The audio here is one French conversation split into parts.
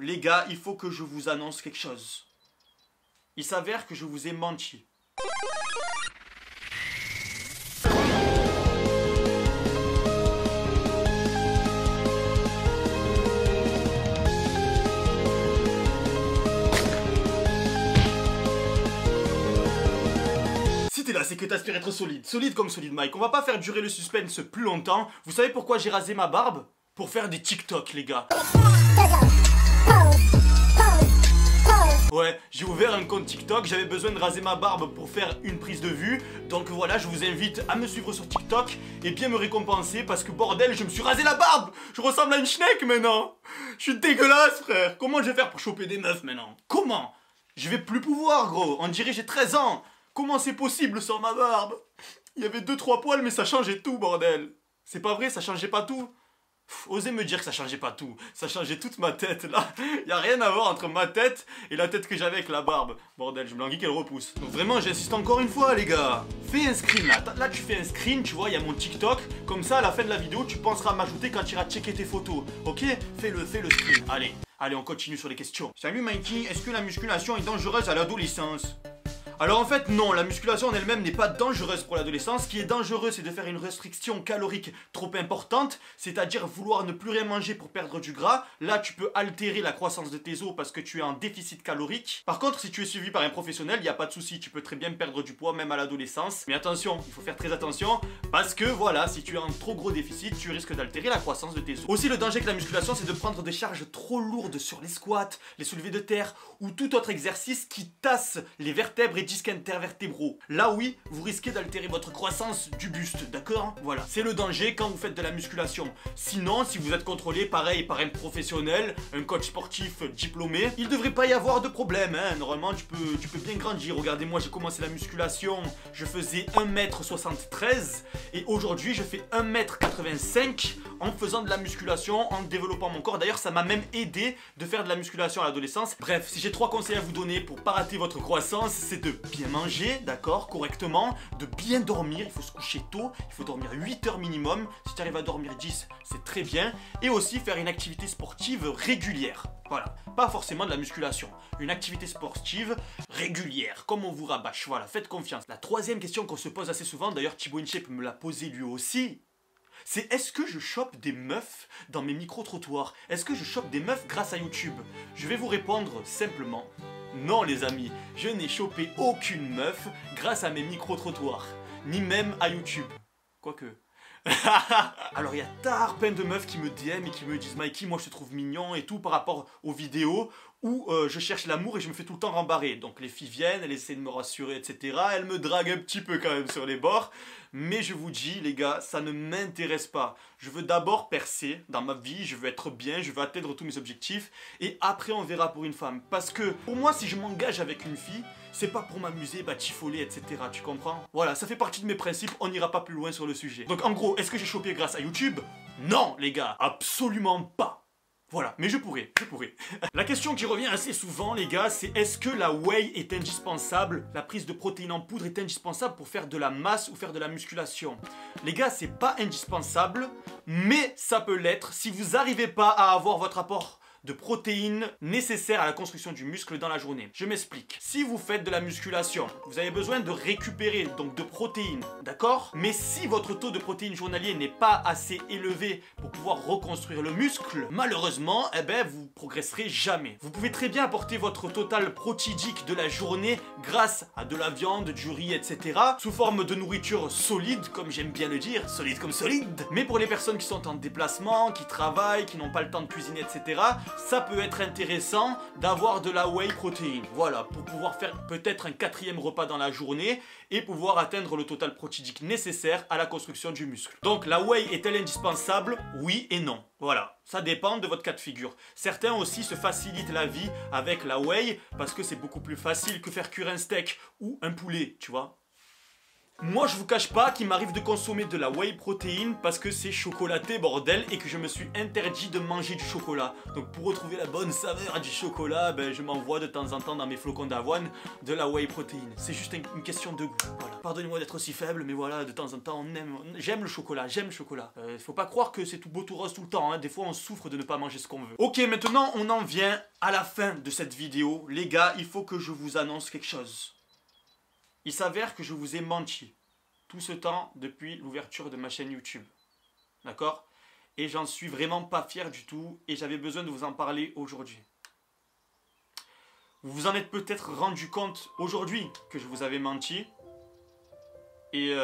Les gars, il faut que je vous annonce quelque chose. Il s'avère que je vous ai menti. Si t'es là, c'est que t'aspires être solide. Solide comme Solid Mike. On va pas faire durer le suspense plus longtemps. Vous savez pourquoi j'ai rasé ma barbe? Pour faire des TikTok, les gars. Ouais, j'ai ouvert un compte TikTok, j'avais besoin de raser ma barbe pour faire une prise de vue. Donc voilà, je vous invite à me suivre sur TikTok et bien me récompenser parce que bordel, je me suis rasé la barbe. Je ressemble à une schneck maintenant. Je suis dégueulasse, frère. Comment je vais faire pour choper des meufs maintenant? Comment? Je vais plus pouvoir, gros. On dirait j'ai 13 ans. Comment c'est possible sans ma barbe? Il y avait 2-3 poils mais ça changeait tout, bordel. C'est pas vrai, ça changeait pas tout. Osez me dire que ça changeait pas tout, ça changeait toute ma tête là. Y a rien à voir entre ma tête et la tête que j'avais avec la barbe. Bordel, je me languis qu'elle repousse. Donc vraiment, j'insiste encore une fois, les gars. Fais un screen là. Là, tu fais un screen, tu vois, il y a mon TikTok. Comme ça, à la fin de la vidéo, tu penseras à m'ajouter quand tu iras checker tes photos. Ok? Fais-le screen. Allez, on continue sur les questions. Salut Mikey, est-ce que la musculation est dangereuse à l'adolescence? Alors en fait non, la musculation en elle-même n'est pas dangereuse pour l'adolescence. Ce qui est dangereux, c'est de faire une restriction calorique trop importante, c'est-à-dire vouloir ne plus rien manger pour perdre du gras. Là tu peux altérer la croissance de tes os parce que tu es en déficit calorique. Par contre, si tu es suivi par un professionnel, il n'y a pas de souci, tu peux très bien perdre du poids même à l'adolescence. Mais attention, il faut faire très attention parce que voilà, si tu es en trop gros déficit, tu risques d'altérer la croissance de tes os. Aussi, le danger de la musculation, c'est de prendre des charges trop lourdes sur les squats, les soulevés de terre ou tout autre exercice qui tasse les vertèbres et disques intervertébraux. Là oui, vous risquez d'altérer votre croissance du buste, d'accord? Voilà, c'est le danger quand vous faites de la musculation. Sinon, si vous êtes contrôlé pareil par un professionnel, un coach sportif diplômé, il devrait pas y avoir de problème, hein. Normalement, tu peux bien grandir. Regardez, moi j'ai commencé la musculation, je faisais 1m73 et aujourd'hui je fais 1m85 en faisant de la musculation, en développant mon corps. D'ailleurs, ça m'a même aidé de faire de la musculation à l'adolescence. Bref, si j'ai 3 conseils à vous donner pour pas rater votre croissance, c'est de bien manger, d'accord, correctement, de bien dormir, il faut se coucher tôt, il faut dormir 8 heures minimum. Si tu arrives à dormir 10, c'est très bien. Et aussi faire une activité sportive régulière. Voilà, pas forcément de la musculation, une activité sportive régulière, comme on vous rabâche, voilà, faites confiance. La troisième question qu'on se pose assez souvent, d'ailleurs Thibaut InShape me l'a posé lui aussi, c'est est-ce que je chope des meufs dans mes micro-trottoirs? Est-ce que je chope des meufs grâce à YouTube? Je vais vous répondre simplement, non les amis, je n'ai chopé aucune meuf grâce à mes micro-trottoirs, ni même à YouTube, quoique... Alors il y a tard plein de meufs qui me DM et qui me disent Mikey, moi je te trouve mignon et tout par rapport aux vidéos où je cherche l'amour et je me fais tout le temps rembarrer. Donc les filles viennent, elles essaient de me rassurer, etc. Elles me draguent un petit peu quand même sur les bords. Mais je vous dis les gars, ça ne m'intéresse pas. Je veux d'abord percer dans ma vie, je veux être bien, je veux atteindre tous mes objectifs. Et après on verra pour une femme. Parce que pour moi, si je m'engage avec une fille, c'est pas pour m'amuser, batifoler, etc. Tu comprends? Voilà, ça fait partie de mes principes, on n'ira pas plus loin sur le sujet. Donc en gros, est-ce que j'ai chopé grâce à YouTube? Non les gars, absolument pas. Voilà, mais je pourrais. La question qui revient assez souvent, les gars, c'est est-ce que la whey est indispensable? La prise de protéines en poudre est indispensable pour faire de la masse ou faire de la musculation? Les gars, c'est pas indispensable, mais ça peut l'être si vous n'arrivez pas à avoir votre apport de protéines nécessaires à la construction du muscle dans la journée. Je m'explique. Si vous faites de la musculation, vous avez besoin de récupérer, donc de protéines, d'accord? Mais si votre taux de protéines journalier n'est pas assez élevé pour pouvoir reconstruire le muscle, malheureusement, eh ben, vous progresserez jamais. Vous pouvez très bien apporter votre total protidique de la journée grâce à de la viande, du riz, etc. sous forme de nourriture solide, comme j'aime bien le dire, solide comme solide. Mais pour les personnes qui sont en déplacement, qui travaillent, qui n'ont pas le temps de cuisiner, etc., ça peut être intéressant d'avoir de la whey protéine. Voilà, pour pouvoir faire peut-être un 4e repas dans la journée et pouvoir atteindre le total protidique nécessaire à la construction du muscle. Donc la whey est-elle indispensable? Oui et non. Voilà, ça dépend de votre cas de figure. Certains aussi se facilitent la vie avec la whey parce que c'est beaucoup plus facile que faire cuire un steak ou un poulet, tu vois. Moi je vous cache pas qu'il m'arrive de consommer de la whey protéine parce que c'est chocolaté bordel et que je me suis interdit de manger du chocolat. Donc pour retrouver la bonne saveur du chocolat, ben, je m'envoie de temps en temps dans mes flocons d'avoine de la whey protéine. C'est juste une question de goût, voilà. Pardonnez-moi d'être aussi faible, mais voilà, de temps en temps j'aime le chocolat, j'aime le chocolat. Faut pas croire que c'est tout beau tout rose tout le temps, hein. Des fois on souffre de ne pas manger ce qu'on veut. Ok, maintenant on en vient à la fin de cette vidéo. Les gars, il faut que je vous annonce quelque chose. Il s'avère que je vous ai menti tout ce temps depuis l'ouverture de ma chaîne YouTube. D'accord? Et j'en suis vraiment pas fier du tout et j'avais besoin de vous en parler aujourd'hui. Vous vous en êtes peut-être rendu compte aujourd'hui que je vous avais menti. Et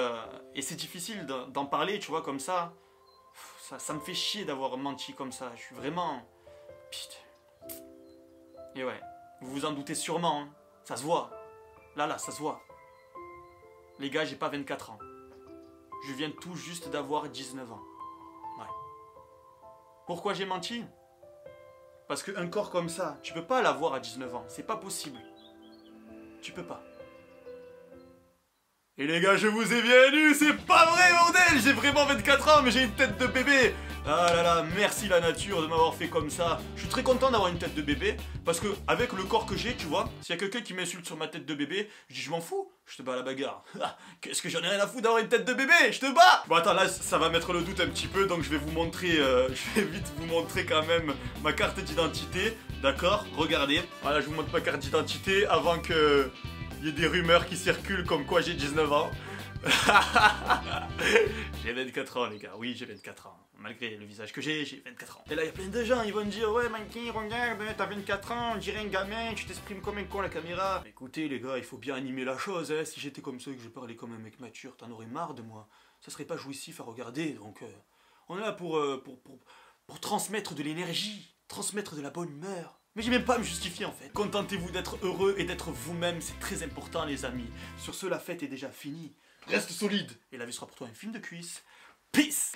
c'est difficile d'en parler, tu vois, comme ça. Ça me fait chier d'avoir menti comme ça. Je suis vraiment... Putain. Et ouais, vous vous en doutez sûrement, hein. Ça se voit. Là, ça se voit. Les gars, j'ai pas 24 ans. Je viens tout juste d'avoir 19 ans. Ouais. Pourquoi j'ai menti? Parce qu'un corps comme ça, tu peux pas l'avoir à 19 ans. C'est pas possible. Tu peux pas. Et les gars, je vous ai bien eu, c'est pas vrai, bordel! J'ai vraiment 24 ans, mais j'ai une tête de bébé! Ah là là, merci la nature de m'avoir fait comme ça. Je suis très content d'avoir une tête de bébé, parce que avec le corps que j'ai, tu vois, s'il y a quelqu'un qui m'insulte sur ma tête de bébé, je dis je m'en fous, je te bats à la bagarre. Qu'est-ce que j'en ai rien à foutre d'avoir une tête de bébé, je te bats! Bon attends, là ça va mettre le doute un petit peu, donc je vais vous montrer, je vais vite vous montrer quand même ma carte d'identité, d'accord? Regardez, voilà, je vous montre ma carte d'identité avant que... il y a des rumeurs qui circulent comme quoi j'ai 19 ans. J'ai 24 ans les gars, oui j'ai 24 ans. Malgré le visage que j'ai 24 ans. Et là il y a plein de gens, ils vont me dire ouais Mikey, regarde, t'as 24 ans, on dirait un gamin, tu t'exprimes comme un con à la caméra. Écoutez les gars, il faut bien animer la chose, hein. Si j'étais comme ça et que je parlais comme un mec mature, t'en aurais marre de moi. Ça serait pas jouissif à regarder, donc on est là pour transmettre de l'énergie, transmettre de la bonne humeur. Mais j'ai même pas à me justifier en fait. Contentez-vous d'être heureux et d'être vous-même, c'est très important les amis. Sur ce, la fête est déjà finie. Reste solide. Et la vie sera pour toi un film de cuisse. Peace.